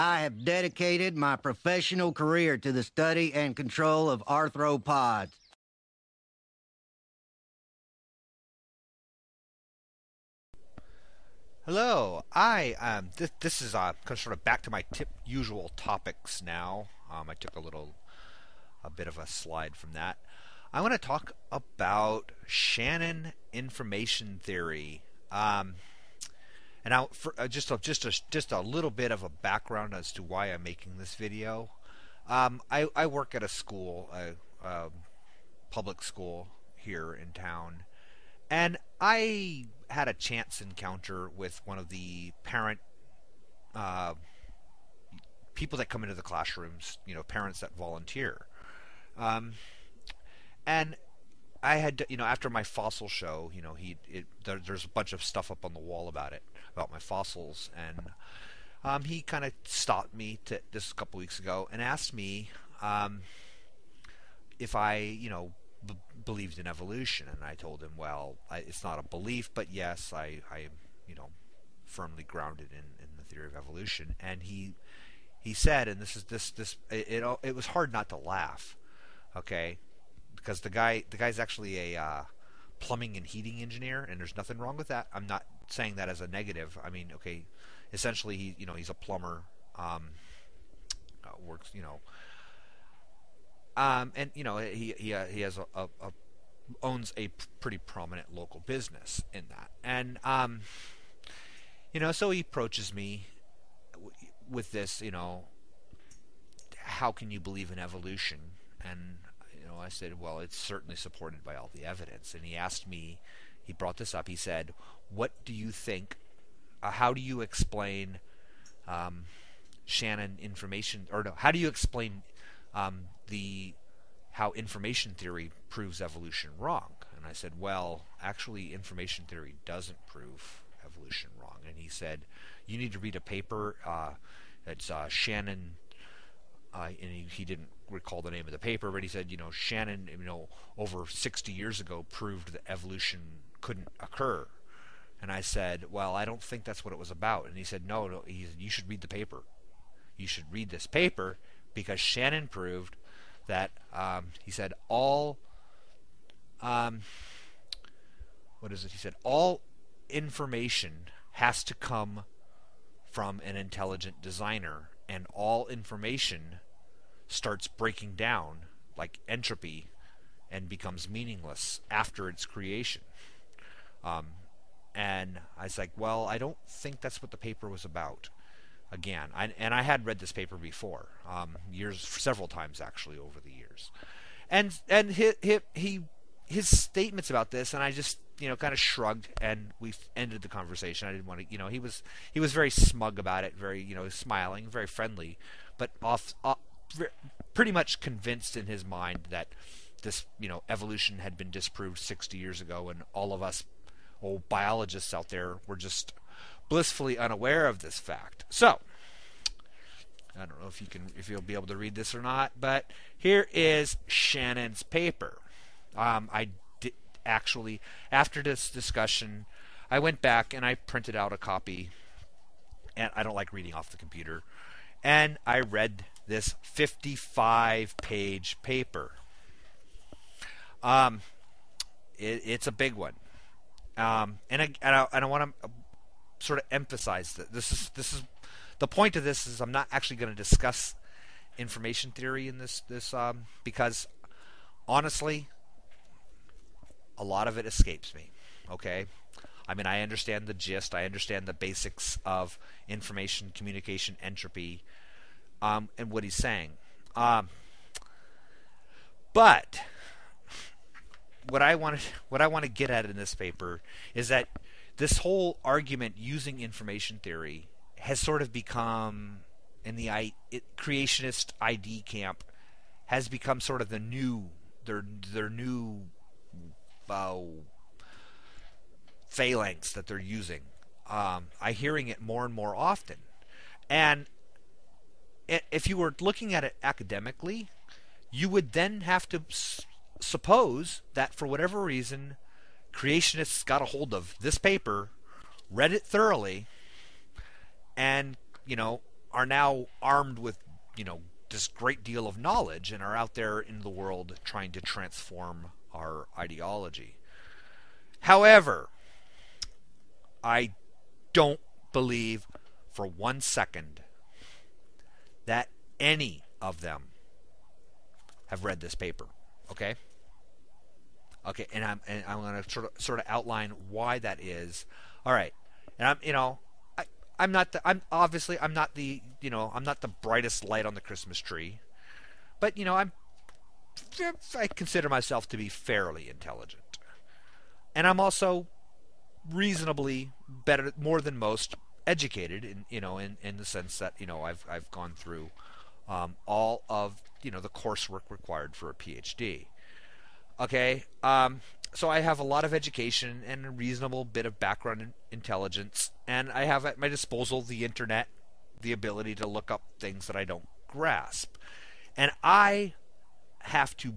I have dedicated my professional career to the study and control of arthropods. Hello, this is sort of back to my usual topics now. I took a bit of a slide from that. I want to talk about Shannon information theory. And now, for just a little bit of a background as to why I'm making this video. I work at a school, a public school here in town, and I had a chance encounter with one of the parent people that come into the classrooms, parents that volunteer. And I had, after my fossil show, there's a bunch of stuff up on the wall about my fossils, and he kind of stopped me this a couple weeks ago and asked me if I, believed in evolution, and I told him, well, it's not a belief, but yes, I am, firmly grounded in the theory of evolution. And he said, and it was hard not to laugh, okay, because the guy's actually a plumbing and heating engineer, and there's nothing wrong with that. I'm not saying that as a negative. I mean, okay, essentially he's a plumber, works, and he has a owns a pretty prominent local business in that, and so he approaches me with this, how can you believe in evolution? And I said, well, it's certainly supported by all the evidence. And he asked me, he brought this up. He said, what do you think? How do you explain Shannon information, or no? How do you explain how information theory proves evolution wrong? And I said, well, actually, information theory doesn't prove evolution wrong. And he said, you need to read a paper. It's Shannon. And he didn't recall the name of the paper, but he said, Shannon, over 60 years ago proved that evolution couldn't occur. And I said, well, I don't think that's what it was about. And he said, no, you should read the paper. You should read this paper because Shannon proved that, he said, all information has to come from an intelligent designer, and all information starts breaking down like entropy and becomes meaningless after its creation. And I was like, well, I don't think that's what the paper was about. Again, I had read this paper before, several times actually over the years, and his statements about this, and I just kind of shrugged, and we ended the conversation. I didn't want to, he was very smug about it, very smiling, very friendly, but pretty much convinced in his mind that this evolution had been disproved 60 years ago, and all of us old biologists out there were just blissfully unaware of this fact. So I don't know if you'll be able to read this or not, but here is Shannon's paper. I did actually, after this discussion, I went back and I printed out a copy, and I don't like reading off the computer, and I read this 55-page paper. It's a big one, and I want to sort of emphasize that this is the point of this is I'm not actually going to discuss information theory in this because honestly, a lot of it escapes me. Okay, I mean, I understand the gist, I understand the basics of information communication entropy, and what he's saying, but what I want to get at in this paper is that this whole argument using information theory has sort of become, in the creationist ID camp, has become sort of their new phalanx that they're using. I'm hearing it more and more often, and if you were looking at it academically, you would then have to suppose that for whatever reason, creationists got a hold of this paper, read it thoroughly, and are now armed with, this great deal of knowledge and are out there in the world trying to transform our ideology. However, I don't believe for 1 second that any of them have read this paper. Okay? Okay, and I'm going to sort of outline why that is. All right. And I'm not the brightest light on the Christmas tree. But, I consider myself to be fairly intelligent. And I'm also reasonably better, more than most, educated in the sense that, I've gone through all of, the coursework required for a PhD. Okay, so I have a lot of education and a reasonable bit of background intelligence, and I have at my disposal the internet, the ability to look up things that I don't grasp. And I have to...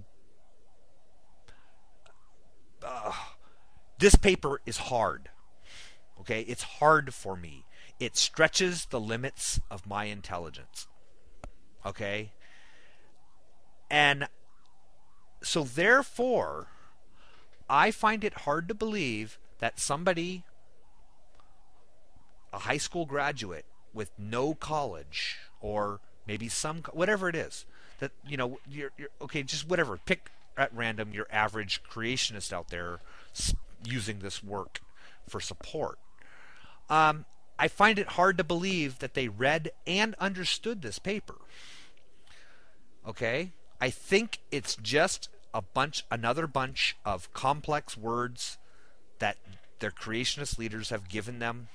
this paper is hard. Okay, it's hard for me. It stretches the limits of my intelligence. Okay? And so therefore, I find it hard to believe that somebody, a high school graduate with no college, or maybe whatever it is, that, you're okay, just whatever, pick at random your average creationist out there using this work for support. I find it hard to believe that they read and understood this paper. Okay? I think it's just another bunch of complex words that their creationist leaders have given them,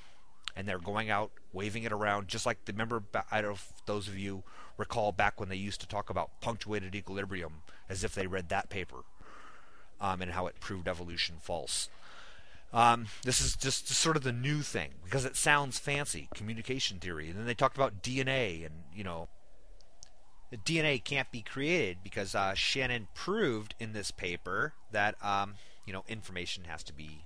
and they're going out waving it around, just like, remember, I don't know if those of you recall back when they used to talk about punctuated equilibrium as if they read that paper, and how it proved evolution false. This is just sort of the new thing, because it sounds fancy, communication theory. And then they talked about DNA, and, the DNA can't be created because Shannon proved in this paper that, information has to be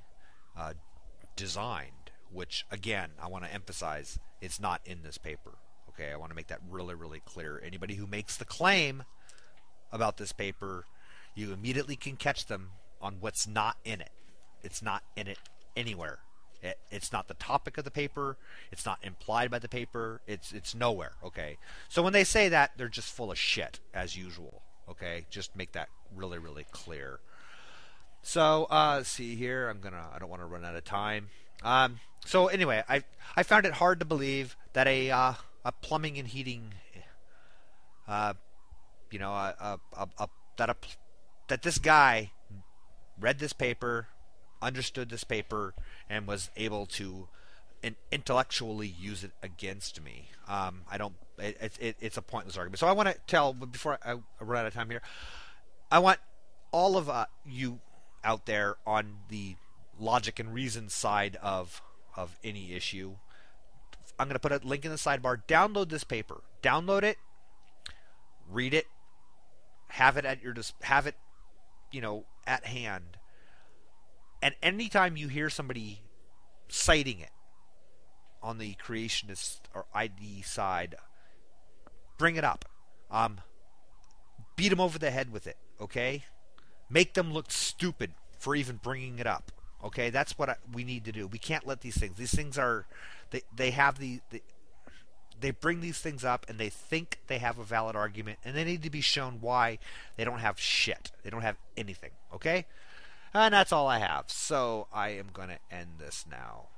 designed, which, again, I want to emphasize, it's not in this paper. Okay, I want to make that really, really clear. Anybody who makes the claim about this paper, you immediately can catch them on what's not in it. It's not in it anywhere. It's not the topic of the paper. It's not implied by the paper. It's nowhere. Okay. So when they say that, they're just full of shit as usual. Okay. Just make that really, really clear. So let's see here. I don't want to run out of time. So anyway, I found it hard to believe that a plumbing and heating, that this guy read this paper, understood this paper, and was able to intellectually use it against me. It's a pointless argument. So I want to tell, before I run out of time here, I want all of you out there on the logic and reason side of any issue. I'm going to put a link in the sidebar. Download this paper. Download it. Read it. Have it at at hand. And anytime you hear somebody citing it on the creationist or ID side, bring it up. Beat them over the head with it, okay? Make them look stupid for even bringing it up, okay? That's what we need to do. We can't let these things. These things are, they bring these things up and they think they have a valid argument, and they need to be shown why they don't have shit. They don't have anything, okay? And that's all I have. So I am going to end this now.